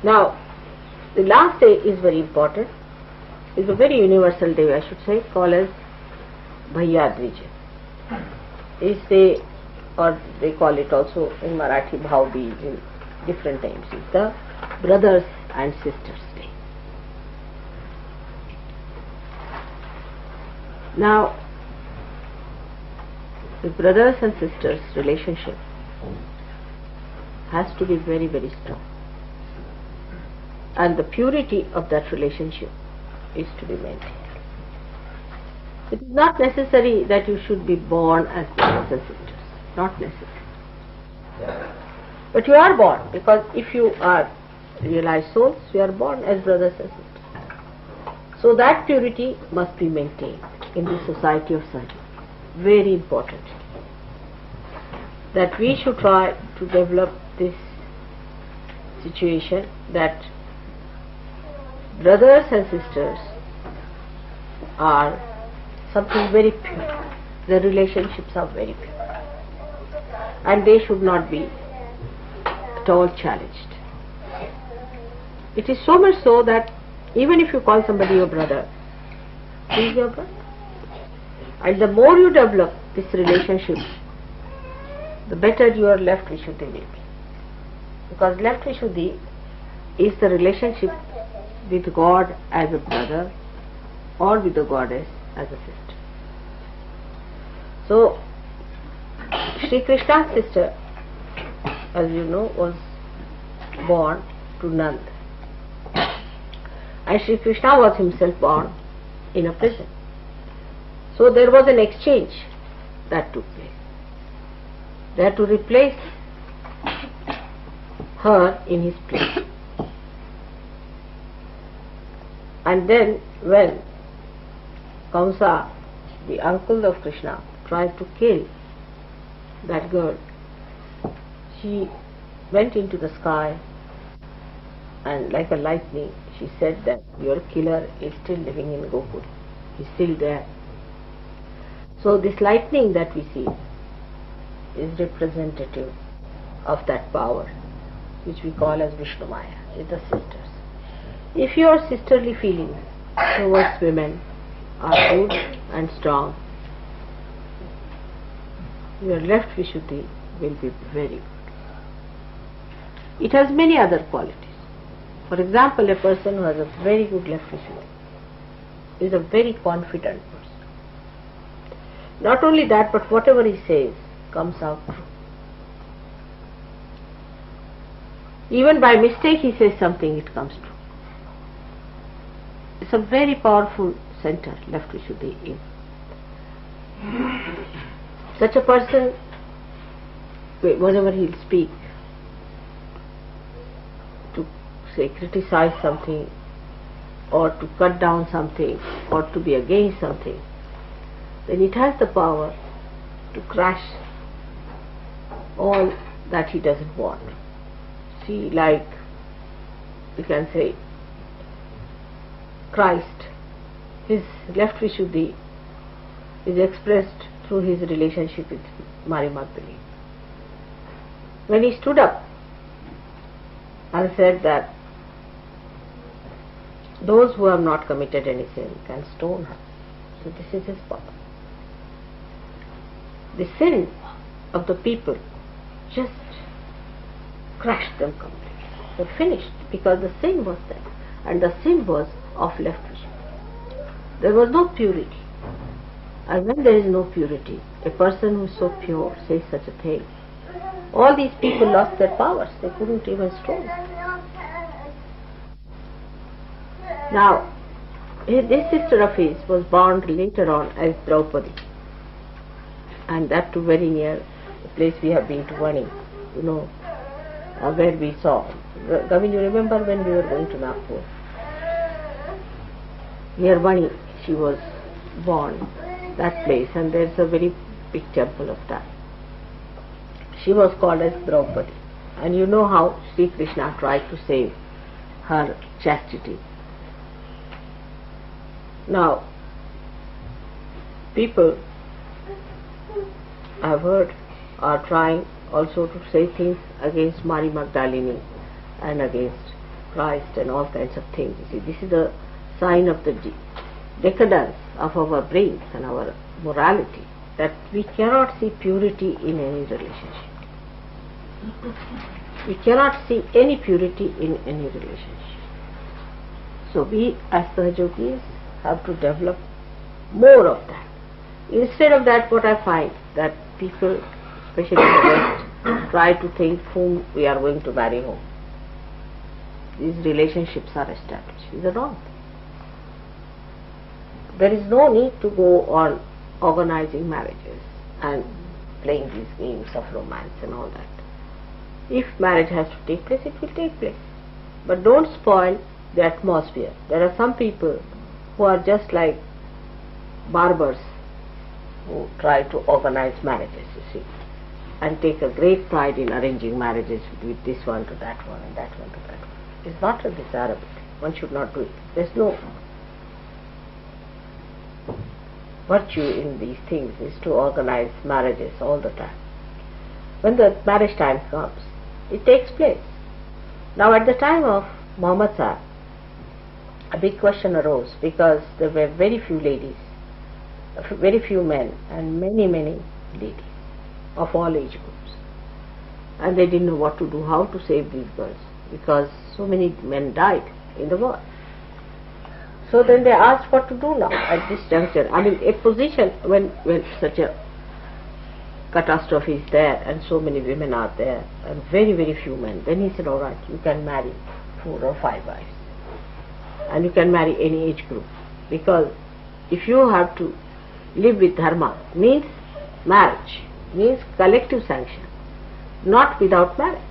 Now, the last day is very important. It's a very universal day, I should say, called as Bhaiduj. This day, or they call it also in Marathi Bhaiduj in different names, is the brothers and sisters day. Now, the brothers and sisters relationship has to be very, very strong, and the purity of that relationship is to be maintained. It is not necessary that you should be born as brothers and sisters, not necessary. But you are born, because if you are realized souls, you are born as brothers and sisters. So that purity must be maintained in the society of Sahaj. Very important that we should try to develop this situation, that brothers and sisters are something very pure. The relationships are very pure, and they should not be at all challenged. It is so much so that even if you call somebody your brother, he is your brother. And the more you develop this relationship, the better your left Vishuddhi will be. Because left Vishuddhi is the relationship with God as a brother or with the goddess as a sister. So, Sri Krishna's sister, as you know, was born to Nand. And Sri Krishna was himself born in a prison. So there was an exchange that took place. They had to replace her in his place. And then when Kamsa, the uncle of Krishna, tried to kill that girl, she went into the sky, and like a lightning she said that your killer is still living in Gokul. He's still there. So this lightning that we see is representative of that power which we call as Vishnu Maya, is the sisters. If your sisterly feelings towards women are good and strong, your left Vishuddhi will be very good. It has many other qualities. For example, a person who has a very good left Vishuddhi is a very confident person. Not only that, but whatever he says comes out true. Even by mistake he says something, it comes true. It's a very powerful center, left Vishuddhi is. Such a person, whenever he'll speak, to say criticize something, or to cut down something, or to be against something, then it has the power to crush all that he doesn't want. See, like we can say Christ, his left Vishuddhi is expressed through his relationship with Mary Magdalene. When he stood up and said that those who have not committed any sin can stone her. So this is his power. The sin of the people just crushed them completely. They finished, because the sin was there, and the sin was of left Vishuddhi. There was no purity. And when there is no purity, a person who is so pure says such a thing. All these people lost their powers. They couldn't even stone. Now, this sister of his was born later on as Draupadi, and that too very near the place we have been to, Vani, you know, where we saw. Gavin, you remember when we were going to Nagpur? Near Vani, she was born, that place, and there's a very big temple of that. She was called as Draupadi, and you know how Sri Krishna tried to save her chastity. Now, people, I have heard, are trying also to say things against Mary Magdalene and against Christ and all kinds of things. You see, this is a sign of the decadence of our brains and our morality, that we cannot see purity in any relationship. We cannot see any purity in any relationship. So we as Sahajogis have to develop more of that. Instead of that, what I find that people, especially in the West, try to think whom we are going to marry home. These relationships are established. These are wrong. There is no need to go on organizing marriages and playing these games of romance and all that. If marriage has to take place, it will take place. But don't spoil the atmosphere. There are some people who are just like barbers who try to organize marriages, you see, and take a great pride in arranging marriages with this one to that one and that one to that one. It's not a desirable thing. One should not do it. There's no virtue in these things, is to organize marriages all the time. When the marriage time comes, it takes place. Now at the time of Muhammad Sahib, a big question arose because there were very few ladies, very few men and many ladies of all age groups, and they didn't know what to do, how to save these girls, because so many men died in the war. So then they asked what to do now at this juncture. I mean, a position when such a catastrophe is there and so many women are there and very few men, then he said, all right, you can marry 4 or 5 wives and you can marry any age group, because if you have to live with dharma, means marriage, means collective sanction, not without marriage.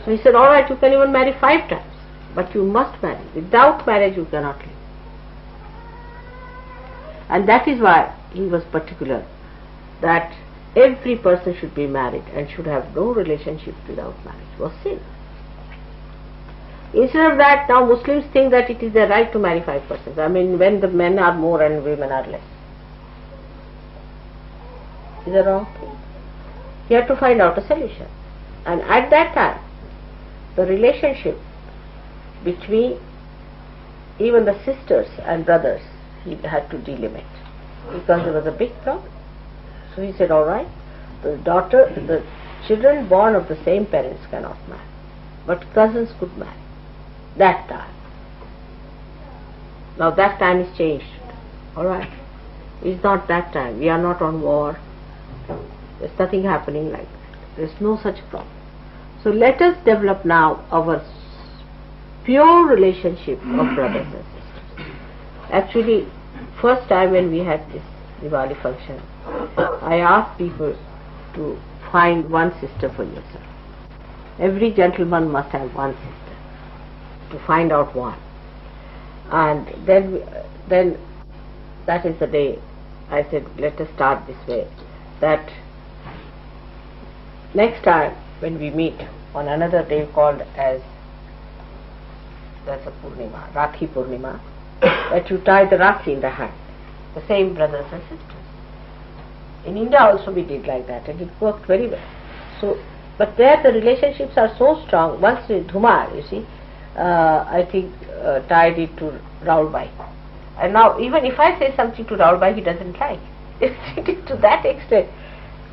So he said, all right, you can even marry 5 times, but you must marry. Without marriage you cannot live. And that is why he was particular that every person should be married and should have no relationship without marriage. It was sin. Instead of that, now Muslims think that it is their right to marry 5 persons. I mean, when the men are more and women are less. Is that wrong? You have to find out a solution. And at that time, the relationship between even the sisters and brothers, he had to delimit, because there was a big problem. So he said, all right, the children born of the same parents cannot marry, but cousins could marry. That time. Now that time is changed. All right. It's not that time. We are not on war. There's nothing happening like that. There's no such problem. So let us develop now our pure relationship of brothers and sisters. Actually, first time when we had this Diwali function, I asked people to find one sister for yourself. Every gentleman must have one sister, to find out one. And then that is the day I said, let us start this way, that next time when we meet on another day called as, that's a Purnima, Rakhi Purnima, that you tie the Rakhi in the hand, the same brothers and sisters. In India also we did like that, and it worked very well. So, but there the relationships are so strong. Once Dhumar, you see, I think tied it to Raul Bhai. And now even if I say something to Raul Bhai, he doesn't like. It's to that extent.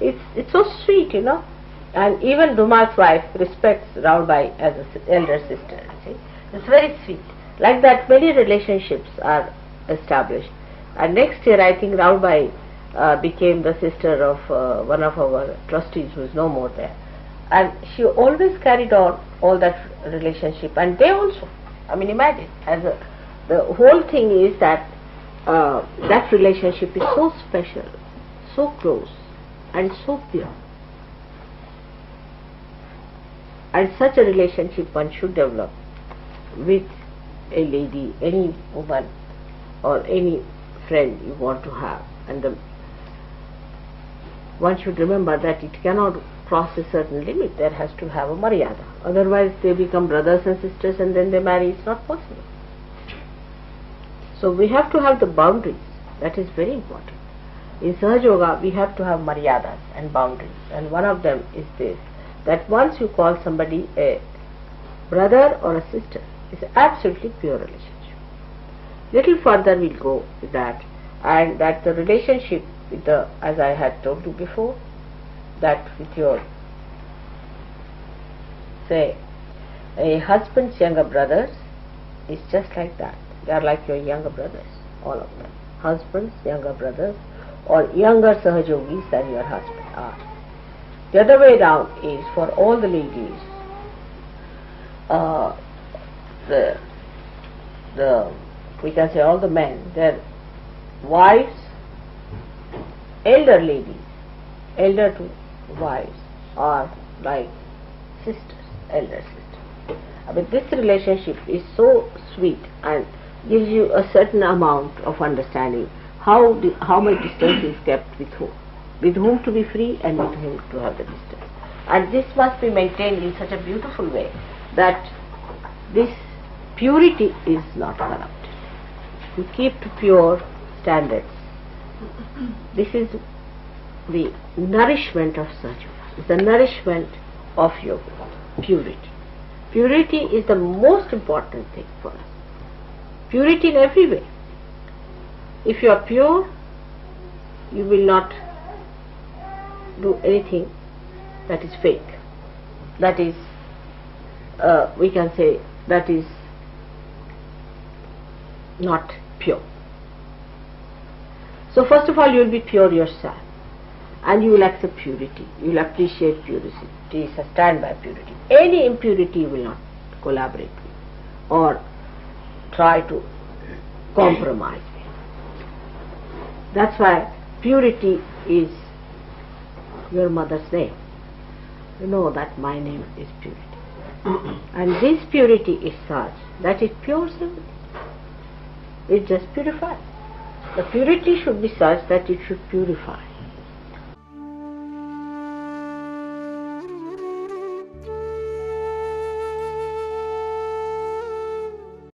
It's so sweet, you know. And even Dhumar's wife respects Raul Bhai as an elder sister, you see. It's very sweet. Like that, many relationships are established. And next year, I think Raul Bhai became the sister of one of our trustees who is no more there. And she always carried on all that relationship. And they also, I mean, imagine, the whole thing is that that relationship is so special, so close, and so pure. And such a relationship one should develop with a lady, any woman or any friend you want to have. And one should remember that it cannot cross a certain limit. There has to have a maryada. Otherwise they become brothers and sisters and then they marry. It's not possible. So we have to have the boundaries. That is very important. In Sahaja Yoga we have to have maryadas and boundaries. And one of them is this, that once you call somebody a brother or a sister, It's an absolutely pure relationship. Little further we'll go with that, and that the relationship with the, as I had told you before, that with your, say, a husband's younger brothers is just like that. They are like your younger brothers, all of them. Husbands, younger brothers, or younger Sahajogis than your husband are. The other way round is for all the ladies, we can say all the men, their wives, elder ladies, elder to wives, are like sisters, elder sisters. But this relationship is so sweet and gives you a certain amount of understanding how much distance is kept with whom to be free and with whom to have the distance. And this must be maintained in such a beautiful way that this purity is not corrupted. You keep to pure standards. This is the nourishment of Sahaja, is the nourishment of yoga, purity. Purity is the most important thing for us. Purity in every way. If you are pure, you will not do anything that is fake. That is, we can say, that is not pure. So first of all, you will be pure yourself, and you will accept purity. You will appreciate purity, stand by purity. Any impurity you will not collaborate with or try to compromise with. That's why purity is your mother's name. You know that my name is purity. And this purity is such that it pures everything. It just purifies. The purity should be such that it should purify.